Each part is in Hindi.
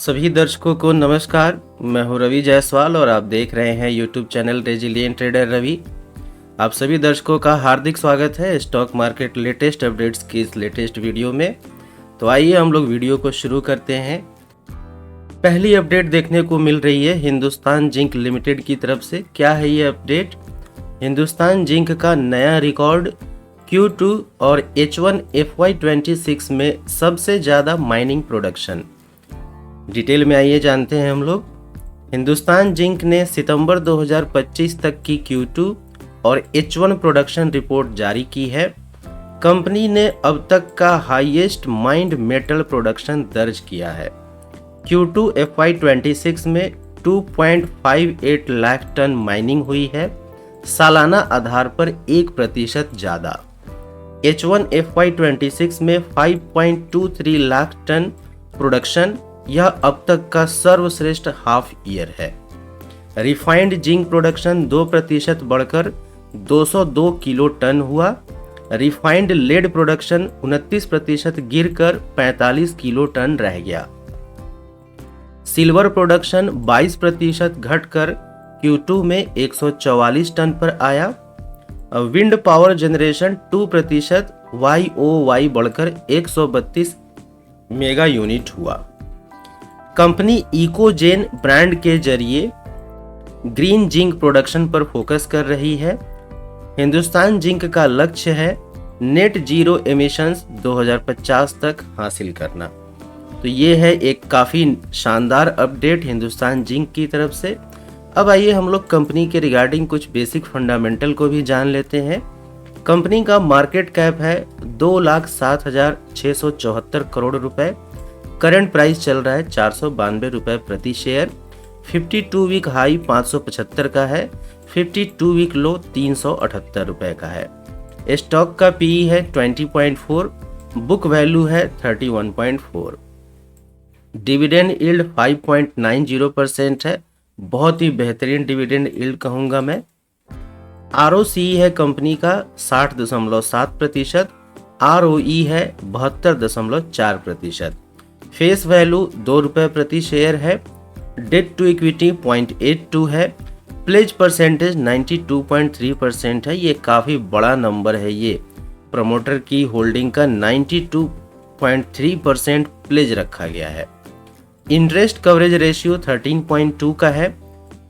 सभी दर्शकों को नमस्कार। मैं हूं रवि जायसवाल और आप देख रहे हैं YouTube channel resilient trader Ravi. आप सभी दर्शकों का हार्दिक स्वागत है स्टॉक मार्केट लेटेस्ट अपडेट्स की इस लेटेस्ट वीडियो में। तो आइए हम लोग वीडियो को शुरू करते हैं। पहली अपडेट देखने को मिल रही है हिंदुस्तान जिंक लिमिटेड की तरफ से। क्या है ये अपडेट? हिंदुस्तान जिंक का नया रिकॉर्ड Q2 और H1 FY26 में सबसे ज़्यादा माइनिंग प्रोडक्शन। डिटेल में आइए जानते हैं हम लोग। हिंदुस्तान जिंक ने सितंबर 2025 तक की Q2 और H1 प्रोडक्शन रिपोर्ट जारी की है। कंपनी ने अब तक का हाईएस्ट माइंड मेटल प्रोडक्शन दर्ज किया है। Q2 FY26 में 2.58 लाख टन माइनिंग हुई है, सालाना आधार पर 1% ज़्यादा। H1 FY26 में 5.23 लाख टन प्रोडक्शन, यह अब तक का सर्वश्रेष्ठ हाफ ईयर है। रिफाइंड जिंक प्रोडक्शन 2% बढ़कर 202 किलो टन हुआ। रिफाइंड लेड प्रोडक्शन 29% गिरकर 45 किलो टन रह गया। सिल्वर प्रोडक्शन 22% घटकर Q2 में 144 टन पर आया। विंड पावर जनरेशन 2% YoY बढ़कर 132 मेगा यूनिट हुआ। कंपनी इकोजेन ब्रांड के जरिए ग्रीन जिंक प्रोडक्शन पर फोकस कर रही है। हिंदुस्तान जिंक का लक्ष्य है नेट जीरो एमिशंस 2050 तक हासिल करना। तो ये है एक काफ़ी शानदार अपडेट हिंदुस्तान जिंक की तरफ से। अब आइए हम लोग कंपनी के रिगार्डिंग कुछ बेसिक फंडामेंटल को भी जान लेते हैं। कंपनी का मार्केट कैप है 2,07,674 करोड़ रुपए। करंट प्राइस चल रहा है 492 रुपए प्रति शेयर। 52 वीक हाई 575 का है, 52 वीक लो 378 रुपए का है। स्टॉक का पीई है 20.4, बुक वैल्यू है 31.4। डिविडेंड यील्ड 5.90% है, बहुत ही बेहतरीन डिविडेंड यील्ड कहूंगा मैं। ROCE है कंपनी का 60.7%, ROE है 72.4%। फेस वैल्यू 2 रुपये प्रति शेयर है। डेट टू इक्विटी 0.82 है। प्लेज परसेंटेज 92.3% है। ये काफ़ी बड़ा नंबर है। ये प्रमोटर की होल्डिंग का 92.3% प्लेज रखा गया है। इंटरेस्ट कवरेज रेशियो 13.2 का है।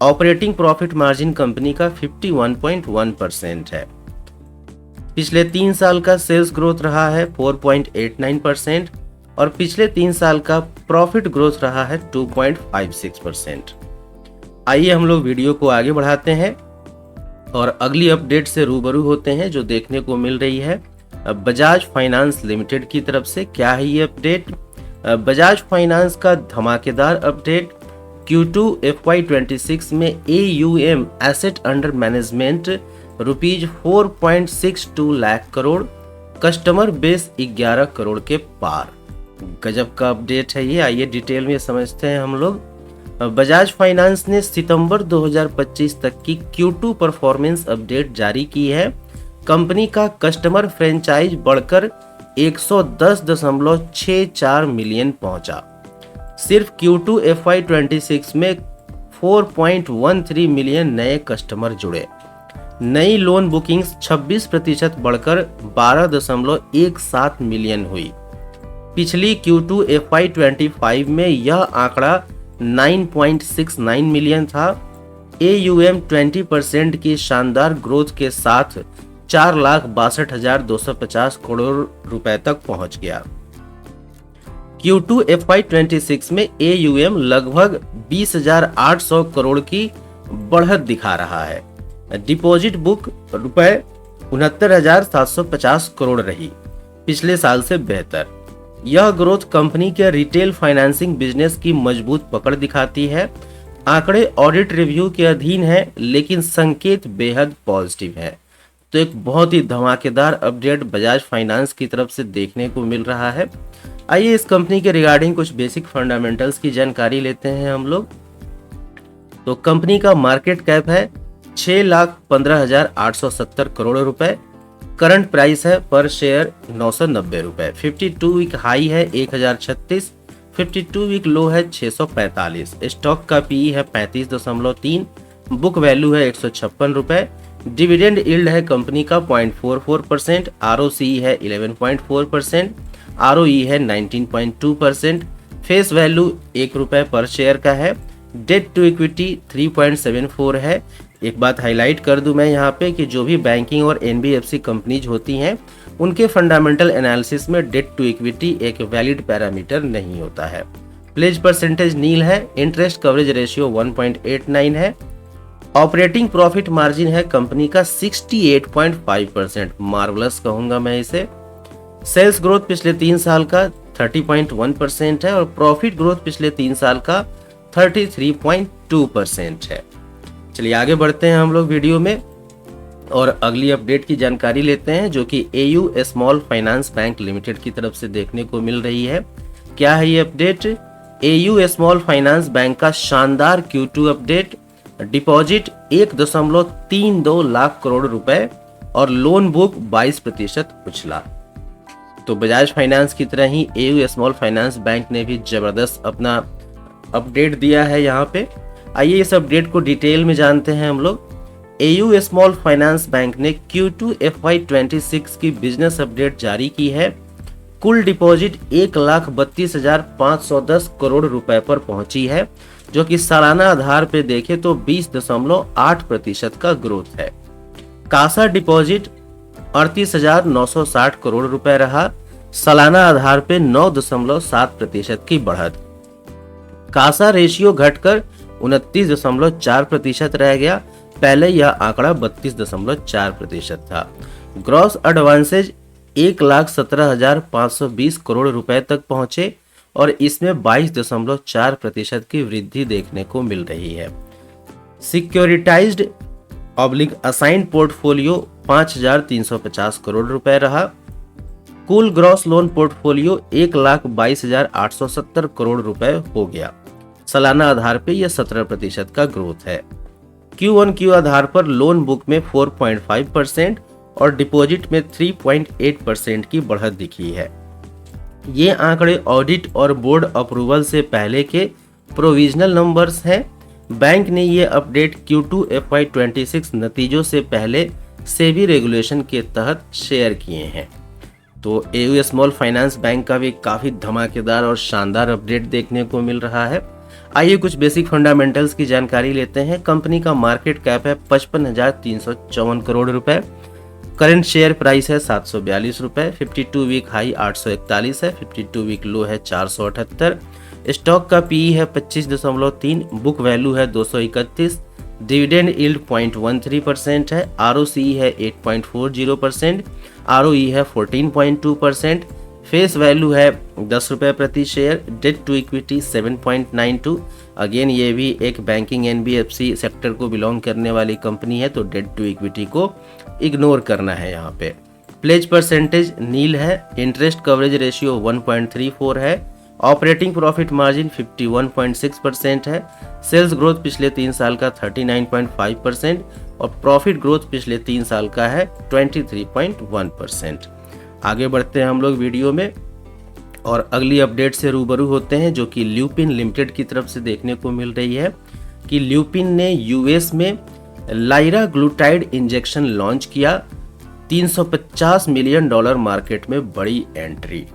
ऑपरेटिंग प्रॉफिट मार्जिन कंपनी का 51.1% है। पिछले 3 साल का सेल्स ग्रोथ रहा है 4.89% और पिछले 3 साल का प्रॉफिट ग्रोथ रहा है 2.56%। आइए हम लोग वीडियो को आगे बढ़ाते हैं और अगली अपडेट से रूबरू होते हैं जो देखने को मिल रही है बजाज फाइनेंस लिमिटेड की तरफ से। क्या है ये अपडेट? बजाज फाइनेंस का धमाकेदार अपडेट। Q2 FY26 में AUM asset under management ₹4.62 lakh crore, customer base 11 crore के पार। गजब का अपडेट है ये। आइए डिटेल में समझते हैं हम लोग। बजाज फाइनेंस ने सितंबर 2025 तक की Q2 परफॉर्मेंस अपडेट जारी की है। कंपनी का कस्टमर फ्रेंचाइज बढ़कर 110.64 मिलियन पहुंचा। सिर्फ Q2 FY26 में 4.13 मिलियन नए कस्टमर जुड़े। नई लोन बुकिंग्स 26% बढ़कर 12.17 मिलियन हुई। पिछली Q2 FY25 में यह आंकड़ा 9.69 मिलियन था। AUM 20% की शानदार ग्रोथ के साथ 4,62,250 करोड़ रुपए तक पहुंच गया। Q2 FY26 में AUM लगभग 20,800 करोड़ की बढ़त दिखा रहा है। डिपॉजिट बुक रुपए 69,750 करोड़ रही, पिछले साल से बेहतर। यह ग्रोथ कंपनी के रिटेल फाइनेंसिंग बिजनेस की मजबूत पकड़ दिखाती है। आंकड़े ऑडिट रिव्यू के अधीन है लेकिन संकेत बेहद पॉजिटिव है। तो एक बहुत ही धमाकेदार अपडेट बजाज फाइनेंस की तरफ से देखने को मिल रहा है। आइए इस कंपनी के रिगार्डिंग कुछ बेसिक फंडामेंटल्स की जानकारी लेते हैं हम लोग। तो कंपनी का मार्केट कैप है 6,15,870 करोड़ रुपए। करंट प्राइस है पर शेयर 990 रुपए। 52 वीक हाई है 1036, 52 वीक लो है 645। स्टॉक का पीई है 35.3, बुक वैल्यू है 156 रुपए। डिविडेंड यील्ड है कंपनी का 0.44%, आरओसी है 11.4%, आरओई है 19.2%, फेस वैल्यू 1 रुपए पर शेयर का है, डेट टू इक्विटी 3.74 है। एक बात हाईलाइट कर दूं मैं यहाँ पे कि जो भी बैंकिंग और एनबीएफसी कंपनीज होती हैं उनके फंडामेंटल एनालिसिस में डेट टू इक्विटी एक वैलिड पैरामीटर नहीं होता है। प्लेज परसेंटेज नील है। इंटरेस्ट कवरेज रेशियो 1.89 है। ऑपरेटिंग प्रॉफिट मार्जिन है कंपनी का 68.5%, मार्वलस कहूंगा मैं इसे। सेल्स ग्रोथ पिछले 3 साल का 30.1% है और प्रॉफिट ग्रोथ पिछले 3 साल का 33.2% है। चलिए आगे बढ़ते हैं हम लोग वीडियो में और अगली अपडेट की जानकारी लेते हैं जो कि AU small finance bank limited की तरफ से देखने को मिल रही है। क्या है ये update? AU small finance bank का शानदार Q2 update. Deposit 1.32 lakh crore रुपए और लोन बुक 22% उछला। तो बजाज फाइनेंस की तरह ही एयू स्मॉल फाइनेंस बैंक ने भी जबरदस्त अपना अपडेट दिया है यहाँ पे। आइए इस अपडेट को डिटेल में जानते हैं हम लोग। एयू स्मॉल फाइनेंस बैंक ने Q2 FY26 की बिजनेस अपडेट जारी की है। कुल डिपॉजिट 1,32,510 करोड़ रुपए पर पहुंची है जो कि सालाना आधार पे देखें तो 20.8% का ग्रोथ है। कासा डिपॉजिट 38,960 करोड़ रुपए रहा, सालाना आधार पे 9.7% की बढ़त। कासा रेशियो घटकर 29.4% रह गया, पहले यह आंकड़ा 32.4% था। ग्रॉस एडवांसेज 1,17,520 करोड़ रुपए तक पहुंचे और इसमें 22.4% की वृद्धि देखने को मिल रही है। सिक्योरिटाइज्ड असाइन्ड पोर्टफोलियो 5,350 करोड़ रुपए रहा। कुल ग्रॉस लोन पोर्टफोलियो 1,22,870 करोड़ रुपए हो गया। सालाना आधार पे यह 17% का ग्रोथ है। Q1Q आधार पर लोन बुक में 4.5% और डिपॉजिट में 3.8% की बढ़त दिखी है। ये आंकड़े ऑडिट और बोर्ड अप्रूवल से पहले के प्रोविजनल नंबर्स हैं। बैंक ने ये अपडेट Q2 FY26 नतीजों से पहले सेबी रेगुलेशन के तहत शेयर किए हैं। तो एयू स्मॉल फाइनेंस बैंक का भी काफ़ी धमाकेदार और शानदार अपडेट देखने को मिल रहा है। आइए कुछ बेसिक फंडामेंटल्स की जानकारी लेते हैं। कंपनी का मार्केट कैप है 55,354 करोड़ रुपए। करंट शेयर प्राइस है 742 रुपए। 52 वीक हाई 841 है, 52 वीक लो है 478। स्टॉक का पीई है 25.3, बुक वैल्यू है 231। डिविडेंड यील्ड 0.13% है। आरओसी है 8.40%, आरओई है 14.2%। फेस वैल्यू है 10 रुपए प्रति share. Debt to equity 7.92। Again ये भी एक बैंकिंग एनबीएफसी सेक्टर को बिलोंग करने वाली कंपनी है, तो डेट टू इक्विटी को इग्नोर करना है यहाँ पे। प्लेज परसेंटेज नील है। इंटरेस्ट कवरेज रेशियो 1.34 है। ऑपरेटिंग प्रॉफिट मार्जिन 51.6% है। सेल्स ग्रोथ पिछले 3 साल का 39.5% और प्रॉफिट ग्रोथ पिछले 3 साल का है 23.1%। आगे बढ़ते हैं हम लोग वीडियो में और अगली अपडेट से रूबरू होते हैं जो कि ल्यूपिन लिमिटेड की तरफ से देखने को मिल रही है कि ल्यूपिन ने यूएस में लाइराग्लुटाइड इंजेक्शन लॉन्च किया। $350 मिलियन मार्केट में बड़ी entry.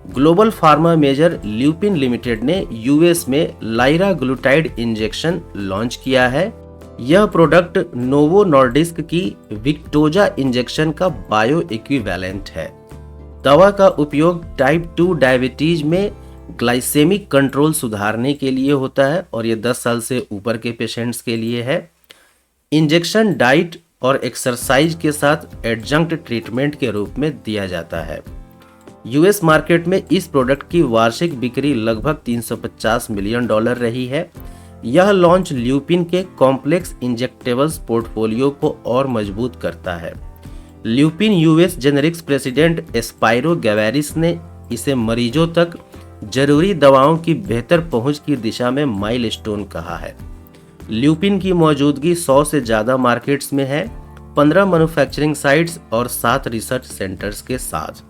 Global pharma major Lupin limited ने यूएस में लाइराग्लुटाइड इंजेक्शन लॉन्च किया है। यह प्रोडक्ट नोवो नॉर्डिस्क की विक्टोजा इंजेक्शन का बायो इक्विवेलेंट है। दवा का उपयोग टाइप 2 डायबिटीज में ग्लाइसेमिक कंट्रोल सुधारने के लिए होता है और ये 10 साल से ऊपर के पेशेंट्स के लिए है। इंजेक्शन डाइट और एक्सरसाइज के साथ एडजंक्ट ट्रीटमेंट के रूप में दिया जाता है। यूएस मार्केट में इस प्रोडक्ट की वार्षिक बिक्री लगभग $350 मिलियन रही है। यह लॉन्च ल्यूपिन के कॉम्प्लेक्स इंजेक्टेबल्स पोर्टफोलियो को और मजबूत करता है। ल्यूपिन यूएस जेनेरिक्स प्रेसिडेंट एस्पाइरो गैवेरिस ने इसे मरीजों तक जरूरी दवाओं की बेहतर पहुंच की दिशा में माइलस्टोन कहा है। ल्यूपिन की मौजूदगी 100 से ज़्यादा मार्केट्स में है, 15 मैन्युफैक्चरिंग साइट्स और 7 रिसर्च सेंटर्स के साथ।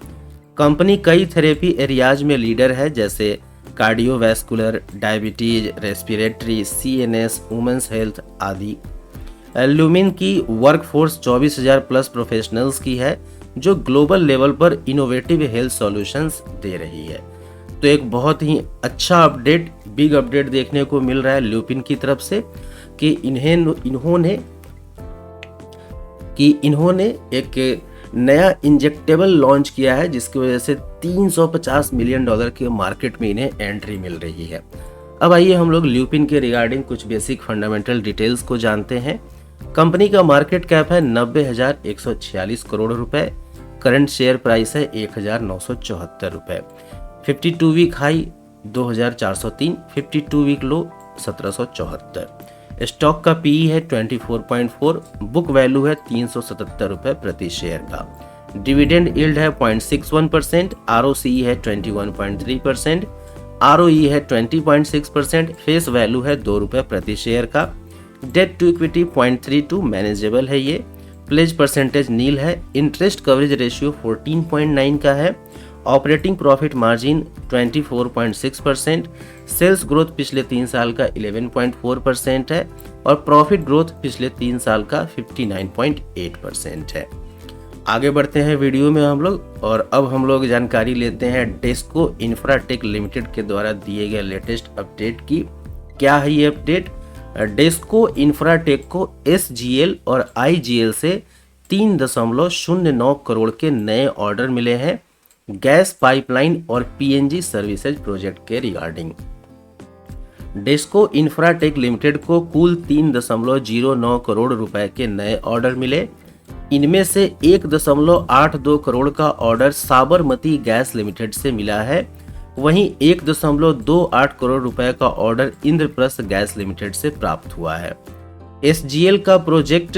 कंपनी कई थेरेपी एरियाज में लीडर है जैसे cardiovascular, diabetes, respiratory, CNS, women's health आदि। ल्यूमिन की वर्कफोर्स 24,000 प्लस प्रोफेशनल्स की है जो ग्लोबल लेवल पर इनोवेटिव हेल्थ सॉल्यूशंस दे रही है। तो एक बहुत ही अच्छा अपडेट, बिग अपडेट देखने को मिल रहा है ल्यूपिन की तरफ से कि इन्होंने एक नया इंजेक्टेबल लॉन्च किया है जिसकी वजह से $350 मिलियन के मार्केट में इन्हें एंट्री मिल रही है। अब आइए हम लोग ल्यूपिन के रिगार्डिंग कुछ बेसिक फंडामेंटल डिटेल्स को जानते हैं। कंपनी का मार्केट कैप है 90,146 करोड़ रुपए। करंट शेयर प्राइस है 1,974 रुपए। 52 week high 2,403, 52 week low 1,774। Stock का पीई है 24.4, बुक वैल्यू है 377 रुपए प्रति शेयर का। डिविडेंड यील्ड है 0.61%, ROCE है 21.3%, ROE है 20.6%, फेस वैल्यू है 2 रुपए प्रति शेयर का। डेट टू इक्विटी 0.32 मैनेजेबल है ये। प्लेज परसेंटेज नील है। इंटरेस्ट कवरेज रेशियो 14.9 का है। Operating profit margin 24.6%, sales growth पिछले 3 साल का 11.4% है और प्रॉफिट ग्रोथ पिछले 3 साल का 59.8% है। आगे बढ़ते हैं वीडियो में हम लोग, और अब हम लोग जानकारी लेते हैं डेस्को इंफ्राटेक लिमिटेड के द्वारा दिए गए लेटेस्ट अपडेट की। क्या है ये अपडेट? डेस्को इंफ्राटेक को SGL और IGL से 3.09 करोड़ के नए ऑर्डर मिले हैं गैस पाइपलाइन और PNG सर्विसेज प्रोजेक्ट के रिगार्डिंग। डेस्को इंफ्राटेक लिमिटेड को कुल 3.09 करोड़ रुपए के नए ऑर्डर मिले। इनमें से 1.82 करोड़ का ऑर्डर साबरमती गैस लिमिटेड से मिला है, वहीं 1.28 करोड़ रुपए का ऑर्डर इंद्रप्रस्थ गैस लिमिटेड से प्राप्त हुआ है। SGL का project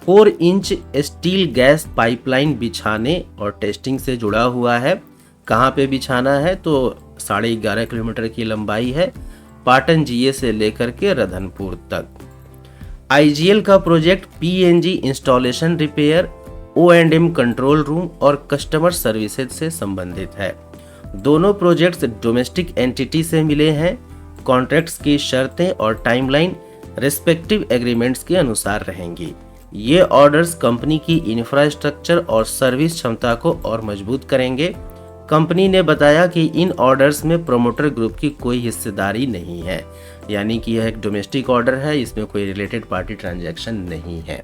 4 inch steel gas pipeline बिछाने और टेस्टिंग से जुड़ा हुआ है। कहाँ पे बिछाना है? तो 11.5 किलोमीटर की लंबाई है, पाटन GA से लेकर के रधनपुर तक। IGL का project PNG installation, repair, O&M control room और कस्टमर सर्विसेज से संबंधित है। दोनों प्रोजेक्ट्स डोमेस्टिक एंटिटी से मिले हैं। कॉन्ट्रैक्ट्स की शर्तें और टाइमलाइन रेस्पेक्टिव एग्रीमेंट्स के अनुसार रहेंगी। ये ऑर्डर्स कंपनी की इंफ्रास्ट्रक्चर और सर्विस क्षमता को और मजबूत करेंगे। कंपनी ने बताया कि इन ऑर्डर्स में प्रोमोटर ग्रुप की कोई हिस्सेदारी नहीं है, यानी कि यह एक डोमेस्टिक ऑर्डर है, इसमें कोई रिलेटेड पार्टी ट्रांजैक्शन नहीं है।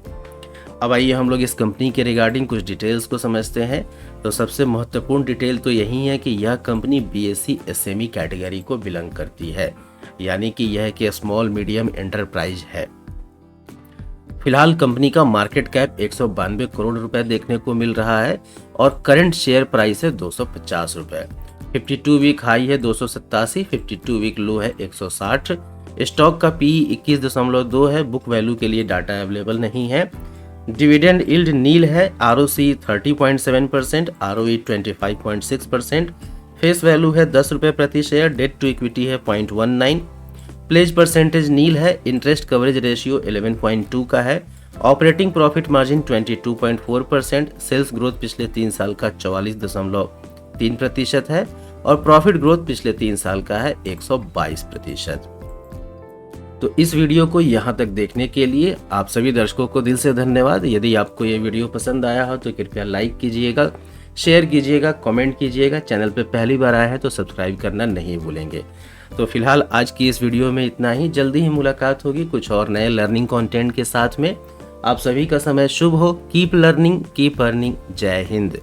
अब आइए हम लोग इस कंपनी के रिगार्डिंग कुछ डिटेल्स को समझते हैं। तो सबसे महत्वपूर्ण डिटेल तो यही है कि यह कंपनी BSE SME कैटेगरी को बिलोंग करती है, यानी कि यह एक स्मॉल मीडियम एंटरप्राइज है। फिलहाल कंपनी का मार्केट कैप 192 करोड़ रुपए देखने को मिल रहा है और करंट शेयर प्राइस है 250 रुपए। 52 वीक हाई है 287, 52 वीक लो है 160। स्टॉक का PE 21.2 है। बुक वैल्यू के लिए डाटा अवेलेबल नहीं है। डिविडेंड यील्ड नील है। ROCE 30.7%, ROE 25.6%, फेस वैल्यू है 10 रुपए प्रति शेयर। डेट टू इक्विटी है 0.19। प्लेज परसेंटेज नील है। इंटरेस्ट कवरेज रेशियो 11.2 का है। Operating profit margin 22.4%, sales growth पिछले 3 साल का 44.3% है और प्रॉफिट ग्रोथ पिछले 3 साल का है 122%। तो इस वीडियो को यहाँ तक देखने के लिए आप सभी दर्शकों को दिल से धन्यवाद। यदि आपको ये वीडियो पसंद आया हो तो कृपया लाइक कीजिएगा, शेयर कीजिएगा, कमेंट कीजिएगा। चैनल पे पहली बार आया है तो सब्सक्राइब करना नहीं भूलेंगे। तो फिलहाल आज की इस वीडियो में इतना ही। जल्दी ही मुलाकात होगी कुछ और नए लर्निंग कंटेंट के साथ में। आप सभी का समय शुभ हो। Keep learning, keep earning. जय हिंद।